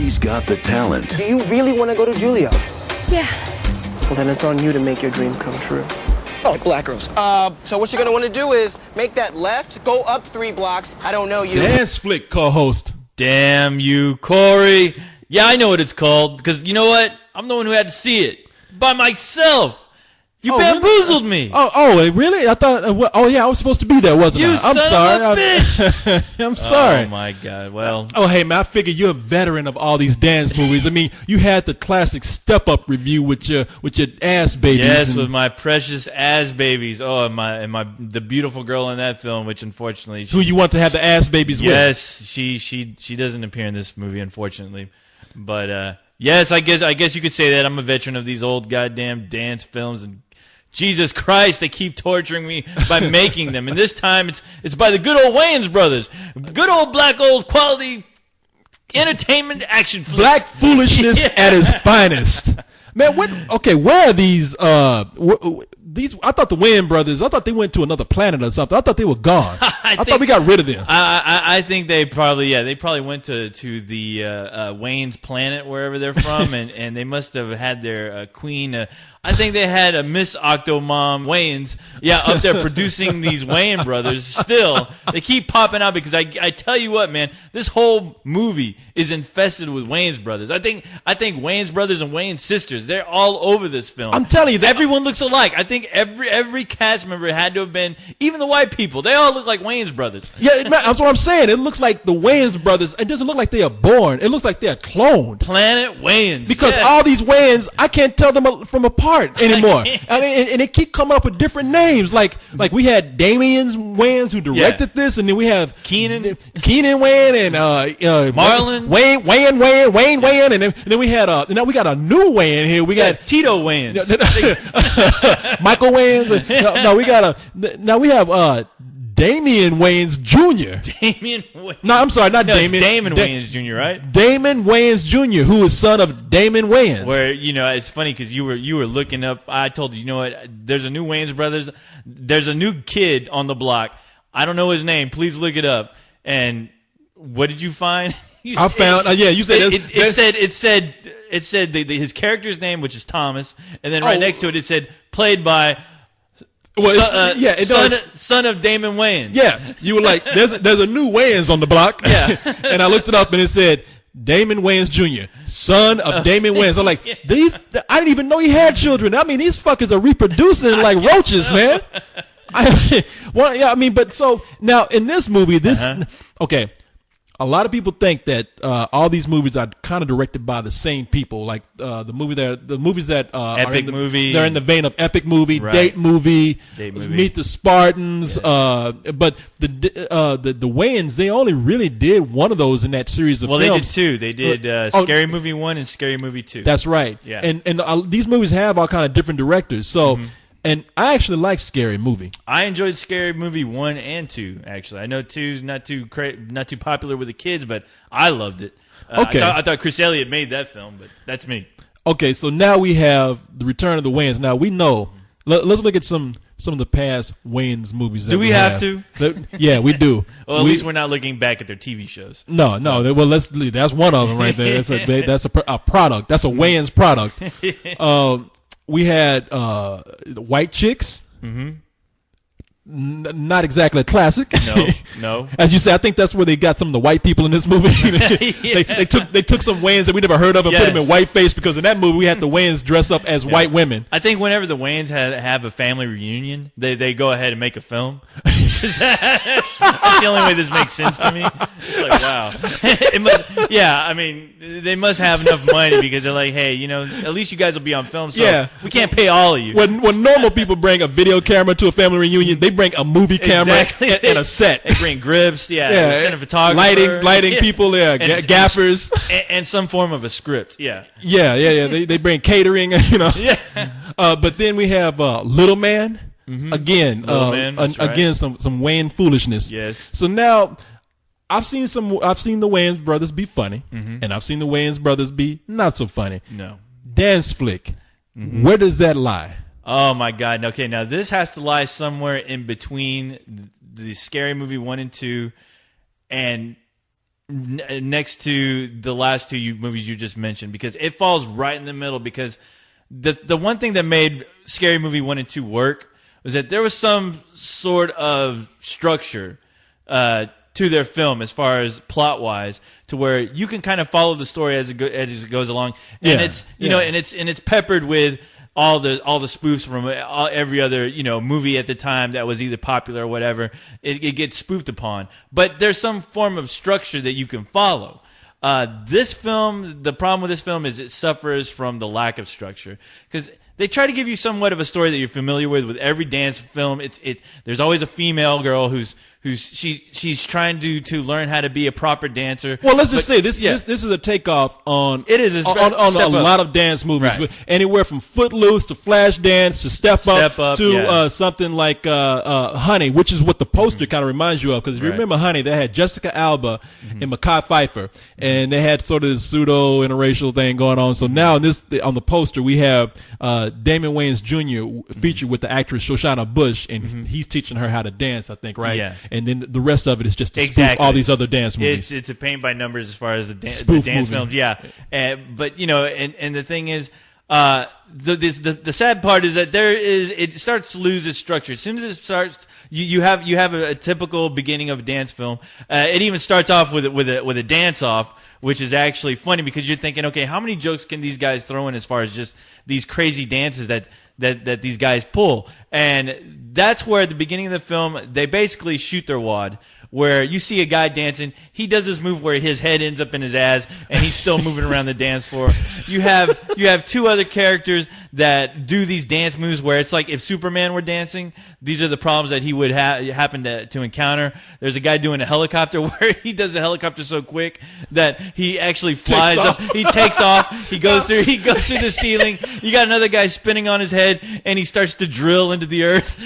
She's got the talent. Do you really want to go to Juilliard? Yeah. Well, then it's on you to make your dream come true. Oh, black girls. So what you're gonna want to do is make that left, go up 3 blocks. I don't know you. Dance flick co-host. Damn you, Korey. Yeah, I know what it's called, because you know what? I'm the one who had to see it by myself. You bamboozled me. Oh, really? I thought. I was supposed to be there, wasn't I? I'm sorry. Of a bitch. I'm sorry. Oh my God. Well. Oh, hey man, I figure you're a veteran of all these dance movies. I mean, you had the classic Step Up review with your ass babies. Yes, with my precious ass babies. Oh, and the beautiful girl in that film, which unfortunately, who you want to have the ass babies with? Yes, she doesn't appear in this movie, unfortunately. But yes, I guess you could say that I'm a veteran of these old goddamn dance films, and Jesus Christ, they keep torturing me by making them. And this time it's by the good old Wayans Brothers. Good old black old quality entertainment action flicks. Black foolishness at its finest. Man, where are these these? I thought the Wayans Brothers, I thought they went to another planet or something. I thought they were gone. I thought we got rid of them. I think they probably went to the Wayans planet, wherever they're from, and they must have had their queen. I think they had a Miss Octomom Wayans, up there producing these Wayans Brothers. Still, they keep popping out because I tell you what, man, this whole movie is infested with Wayans Brothers. I think Wayans Brothers and Wayans sisters, they're all over this film. I'm telling you, everyone looks alike. I think every cast member had to have been, even the white people, they all look like Wayans Brothers. Yeah, that's what I'm saying. It looks like the Wayans Brothers. It doesn't look like they are born. It looks like they're cloned. Planet Wayans. Because all these Wayans, I can't tell them from apart anymore. I mean, and they keep coming up with different names. Like we had Damian Wayans who directed this, and then we have Keenan Wayans and Marlon Wayne, and then we had now we got a new Wayans here. We got Tito Wayans, Michael Wayans. No, we have Damian Wayans Jr. Damian Wayans. No, I'm sorry, not Damian. It's Damon Wayans Jr., right? Damon Wayans Jr., who is son of Damon Wayans. Where, it's funny because you were looking up. I told you, you know what? There's a new Wayans Brothers. There's a new kid on the block. I don't know his name. Please look it up. And what did you find? I found. You said it said his character's name, which is Thomas, and then right next to it said played by. Well, son of Damon Wayans. Yeah, you were like, there's a new Wayans on the block. Yeah, and I looked it up and it said Damon Wayans Jr., son of Damon Wayans. I'm like, I didn't even know he had children. I mean, these fuckers are reproducing like roaches, man. But so now in this movie, okay. A lot of people think that all these movies are kind of directed by the same people, like the movies that Epic movie. They're in the vein of Epic movie, right. Date movie, Meet the Spartans. Yes. But the Wayans, they only really did one of those in that series of films. Well, they did two. They did Scary Movie 1 and Scary Movie 2. That's right. Yeah. And these movies have all kind of different directors. So. Mm-hmm. And I actually like Scary Movie. I enjoyed Scary Movie 1 and 2, actually. I know 2's not too popular with the kids, but I loved it. Okay. I thought Chris Elliott made that film, but that's me. Okay, so now we have The Return of the Wayans. Now we know. Let's look at some of the past Wayans movies. Do we have to? Yeah, we do. Well, at least we're not looking back at their TV shows. No. Well, that's one of them right there. That's a product. That's a Wayans product. We had White Chicks. Mm-hmm. Not exactly a classic. No. As you say, I think that's where they got some of the white people in this movie. they took some Wayans that we never heard of and put them in whiteface, because in that movie we had the Wayans dress up as white women. I think whenever the Wayans have a family reunion, they go ahead and make a film. That's the only way this makes sense to me. It's like, wow. They must have enough money, because they're like, hey, at least you guys will be on film, so we can't pay all of you. When normal people bring a video camera to a family reunion, they bring a movie camera and a set. They bring grips, cinematographer. Lighting people, gaffers. And some form of a script, Yeah. They bring catering, But then we have Little Man. Mm-hmm. Again, again, some Wayans foolishness. Yes. So now, I've seen the Wayans brothers be funny, and I've seen the Wayans brothers be not so funny. No. Dance flick. Mm-hmm. Where does that lie? Oh my God. Okay, now this has to lie somewhere in between the Scary Movie 1 and 2 and next to the last two movies you just mentioned, because it falls right in the middle. Because the one thing that made Scary Movie 1 and 2 work was that there was some sort of structure to their film as far as plot wise, to where you can kind of follow the story as it goes along, and it's and it's peppered with all the spoofs from every other movie at the time that was either popular or whatever. It gets spoofed upon, but there's some form of structure that you can follow. This film, the problem with this film is it suffers from the lack of structure, because they try to give you somewhat of a story that you're familiar with every dance film. There's always a female girl who's she's trying to learn how to be a proper dancer. Well, let's just say this is a takeoff on on a lot of dance movies, right. Anywhere from Footloose to Flashdance to Step Up to something like Honey, which is what the poster kind of reminds you of. Because if you remember Honey, they had Jessica Alba and Mekhi Phifer, and they had sort of this pseudo interracial thing going on. So now on the poster we have Damon Wayans Jr. featured with the actress Shoshana Bush, and he's teaching her how to dance, I think, right? Yeah. And then the rest of it is just to spoof all these other dance movies. It's a paint by numbers as far as the dance movie. films, yeah. But and the thing is, the sad part is that it starts to lose its structure as soon as it starts. You have a typical beginning of a dance film. It even starts off with a dance off, which is actually funny, because you're thinking, okay, how many jokes can these guys throw in as far as just these crazy dances that these guys pull? And that's where at the beginning of the film they basically shoot their wad, where you see a guy dancing, he does this move where his head ends up in his ass and he's still moving around the dance floor. You have two other characters that do these dance moves where it's like if Superman were dancing, these are the problems that he would happen to encounter. There's a guy doing a helicopter where he does a helicopter so quick that he actually flies up. He takes off. He goes through the ceiling. You got another guy spinning on his head and he starts to drill into the earth.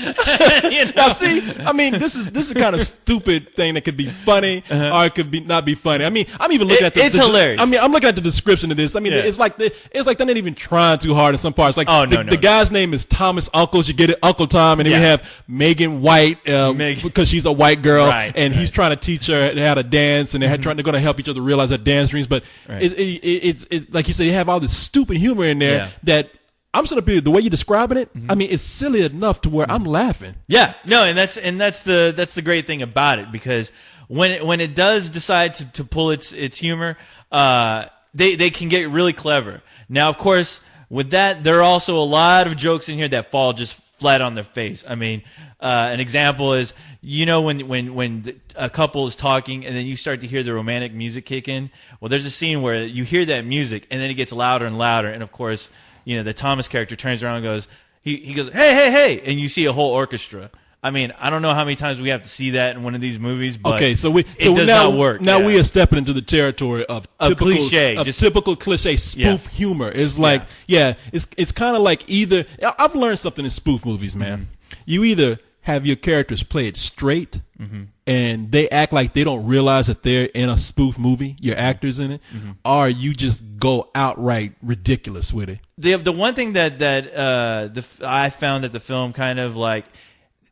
Now see, I mean, this is the kind of stupid thing that could be funny or it could not be funny. I mean, I'm even looking at it's hilarious. I mean, I'm looking at the description of this. I mean, it's like they're not even trying too hard in some parts. Like the guy's name is Thomas Uncles. You get it, Uncle Tom, and then we have Megan White because she's a white girl, and he's trying to teach her how to dance, and they're going to help each other realize their dance dreams. But it's like you say, you have all this stupid humor in there that. I'm sort of the way you're describing it. I mean, it's silly enough to where I'm laughing. Yeah, no, and that's the great thing about it, because when it does decide to pull its humor, they can get really clever. Now, of course, with that, there are also a lot of jokes in here that fall just flat on their face. I mean, an example is, when a couple is talking and then you start to hear the romantic music kick in. Well, there's a scene where you hear that music and then it gets louder and louder, and of course, the Thomas character turns around and goes, he goes, hey, and you see a whole orchestra. I mean, I don't know how many times we have to see that in one of these movies, but it does not work. Now we are stepping into the territory of typical cliche spoof humor. It's like, it's kind of like either I've learned something in spoof movies, man. You either have your characters play it straight, and they act like they don't realize that they're in a spoof movie, your actors in it, or you just go outright ridiculous with it. The one thing that I found that the film kind of like,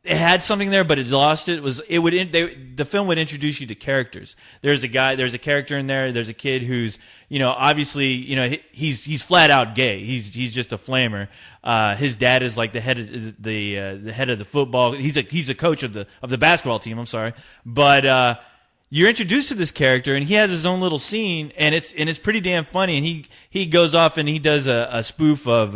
it had something there, but it lost it. The film would introduce you to characters. There's a character in there. There's a kid who's, obviously, he's flat out gay. He's just a flamer. His dad is like the head of the head of the football. He's a coach of the basketball team. I'm sorry, but you're introduced to this character, and he has his own little scene, and it's pretty damn funny. And he goes off and he does a spoof of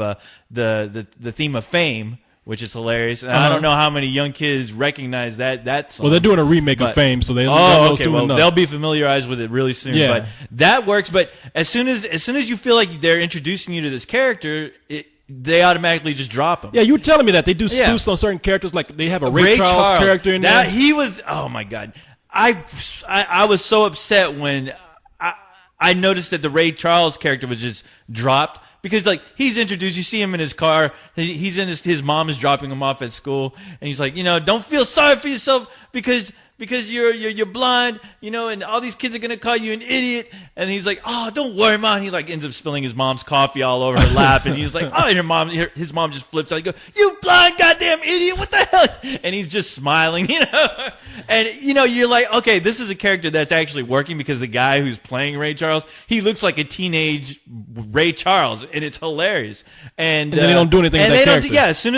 the theme of Fame, which is hilarious. And I don't know how many young kids recognize that song. Well, they're doing a remake of Fame, so they'll be familiarized with it really soon. Yeah. But that works. But as soon as you feel like they're introducing you to this character, they automatically just drop him. Yeah, you were telling me that they do spoofs on certain characters, like they have a Ray Charles character in there. He was, oh my God, I was so upset when I noticed that the Ray Charles character was just dropped. Because, like, he's introduced, you see him in his car, he's in his mom is dropping him off at school, and he's like, don't feel sorry for yourself because because you're blind, and all these kids are gonna call you an idiot. And he's like, oh, don't worry, Mom. And he like ends up spilling his mom's coffee all over her lap, and he's like, oh, and his mom just flips out. He goes, you blind goddamn idiot, what the hell? And he's just smiling, and you're like, okay, this is a character that's actually working, because the guy who's playing Ray Charles, he looks like a teenage Ray Charles, and it's hilarious. And then they don't do anything with that character. Yeah, as soon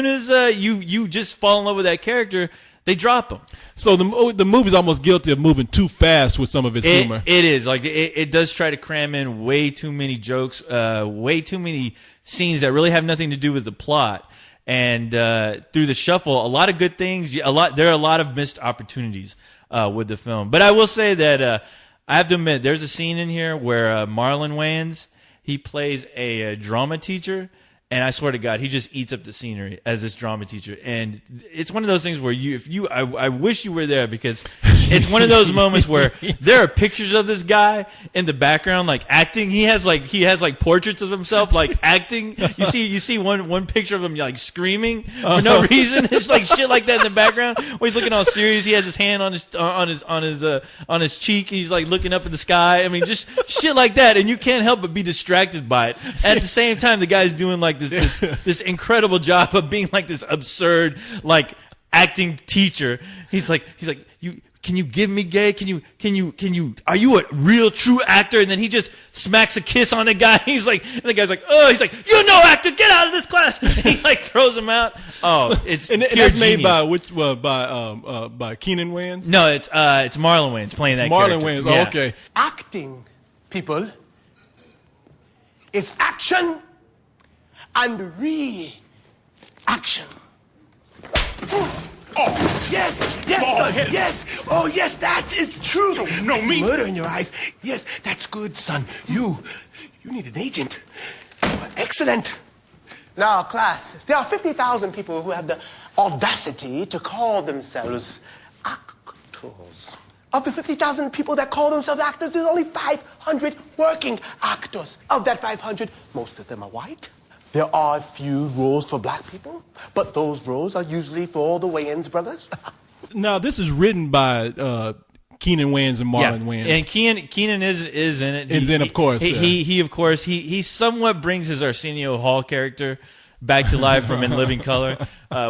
as you just fall in love with that character, they drop him. So the movie's almost guilty of moving too fast with some of its humor. It is. Like, it does try to cram in way too many jokes, way too many scenes that really have nothing to do with the plot. And through the shuffle, a lot of good things. There are a lot of missed opportunities with the film. But I will say that I have to admit, there's a scene in here where Marlon Wayans, he plays a drama teacher. And I swear to God, he just eats up the scenery as this drama teacher. And it's one of those things where I wish you were there, because it's one of those moments where there are pictures of this guy in the background, like acting. He has like portraits of himself, like acting. You see one picture of him like screaming for no reason. It's like shit like that in the background where he's looking all serious. He has his hand on his cheek, and he's like looking up at the sky. I mean, just shit like that. And you can't help but be distracted by it. At the same time, the guy's doing like this incredible job of being like this absurd like acting teacher. He's like can you give me gay? Can you are you a real true actor? And then he just smacks a kiss on the guy. He's like, and the guy's like, oh, he's like, you're no actor, get out of this class. And he like throws him out. Oh, it's and that's made by by Keenan Wayans? No, it's Marlon Wayans playing that Marlon character. Wayans. Oh, okay. Acting, people, is action and reaction. Oh, yes, son, yes. Oh, yes, that is true. No, me. Murder in your eyes. Yes, that's good, son. You need an agent. Excellent. Now, class, there are 50,000 people who have the audacity to call themselves actors. Of the 50,000 people that call themselves actors, there's only 500 working actors. Of that 500, most of them are white. There are a few roles for black people, but those roles are usually for the Wayans brothers. Now, this is written by Keenan Wayans and Marlon Wayans. And Keenan is in it. And then, of course, he somewhat brings his Arsenio Hall character back to life from In Living Color,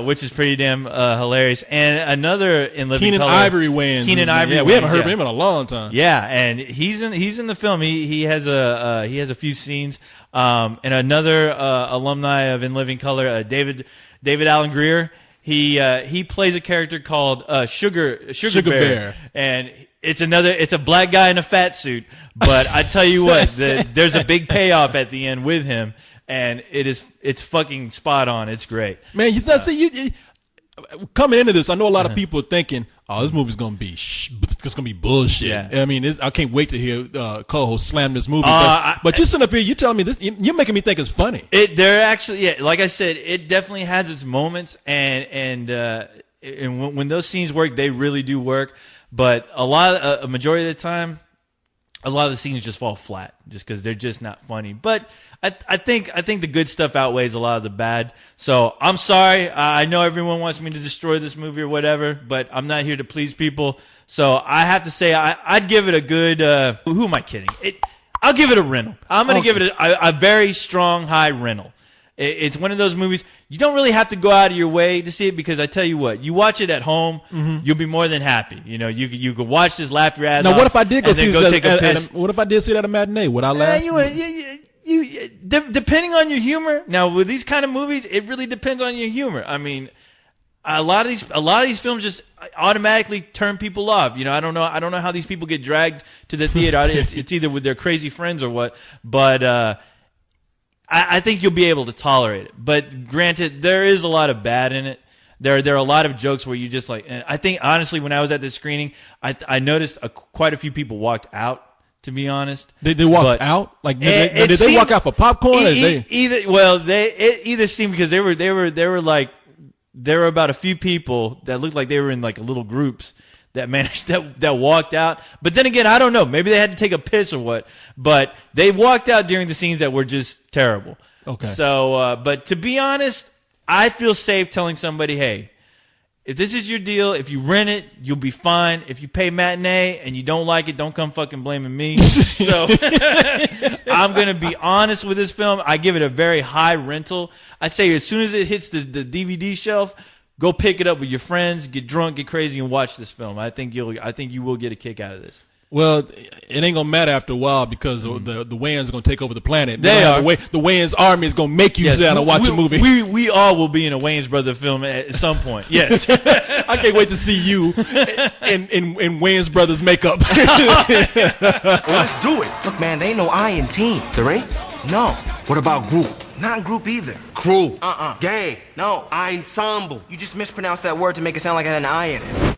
which is pretty damn hilarious. And another In Living Color, Ivory Wayans. Keenan Ivory. Yeah, we haven't heard from him in a long time. Yeah, and he's in the film. He has a few scenes. And another alumni of In Living Color, David Alan Grier. He plays a character called Sugar Bear, and it's a black guy in a fat suit. But I tell you what, there's a big payoff at the end with him. And it's fucking spot on. It's great, man. Coming into this, I know a lot of people are thinking, "Oh, this movie's gonna be bullshit." Yeah. I mean, I can't wait to hear co-host slam this movie. But just sitting up here, you're telling me this. You're making me think it's funny. They're actually, like I said, it definitely has its moments, and when those scenes work, they really do work. But a majority of the time, a lot of the scenes just fall flat, just because they're just not funny. But I think the good stuff outweighs a lot of the bad. So I'm sorry. I know everyone wants me to destroy this movie or whatever, but I'm not here to please people. So I have to say I'd give it a good. Who am I kidding? I'll give it a rental. I'm going to give it a very strong high rental. It's one of those movies you don't really have to go out of your way to see it, because I tell you what, you watch it at home, you'll be more than happy. You could watch this, laugh your ass off. Now, what if I did go see this? What if I did see that at a matinee? Would I laugh? Depending on your humor. Now, with these kind of movies, it really depends on your humor. I mean, a lot of these films just automatically turn people off. I don't know how these people get dragged to the theater. It's either with their crazy friends or what. But I think you'll be able to tolerate it. But granted, there is a lot of bad in it. There are a lot of jokes where you just like. And I think honestly, when I was at this screening, I noticed quite a few people walked out. To be honest, they walked out. Like did they walk out for popcorn? It either seemed, because there were about a few people that looked like they were in like little groups that managed that walked out. But then again, I don't know. Maybe they had to take a piss or what. But they walked out during the scenes that were just terrible. Okay. So, but to be honest, I feel safe telling somebody, hey, if this is your deal, if you rent it, you'll be fine. If you pay matinee and you don't like it, don't come fucking blaming me. So I'm going to be honest with this film. I give it a very high rental. I say as soon as it hits the DVD shelf, go pick it up with your friends, get drunk, get crazy, and watch this film. I think you will get a kick out of this. Well, it ain't gonna matter after a while because the Wayans are gonna take over the planet. They are. The Wayans army is gonna make you sit down and watch a movie. We all will be in a Wayans Brother film at some point. Yes. I can't wait to see you in Wayans Brothers makeup. Well, let's do it. Look, man, there ain't no I in team. There ain't? No. What about group? Not group either. Crew. Uh-uh. Gang. No. Ensemble. You just mispronounced that word to make it sound like it had an I in it.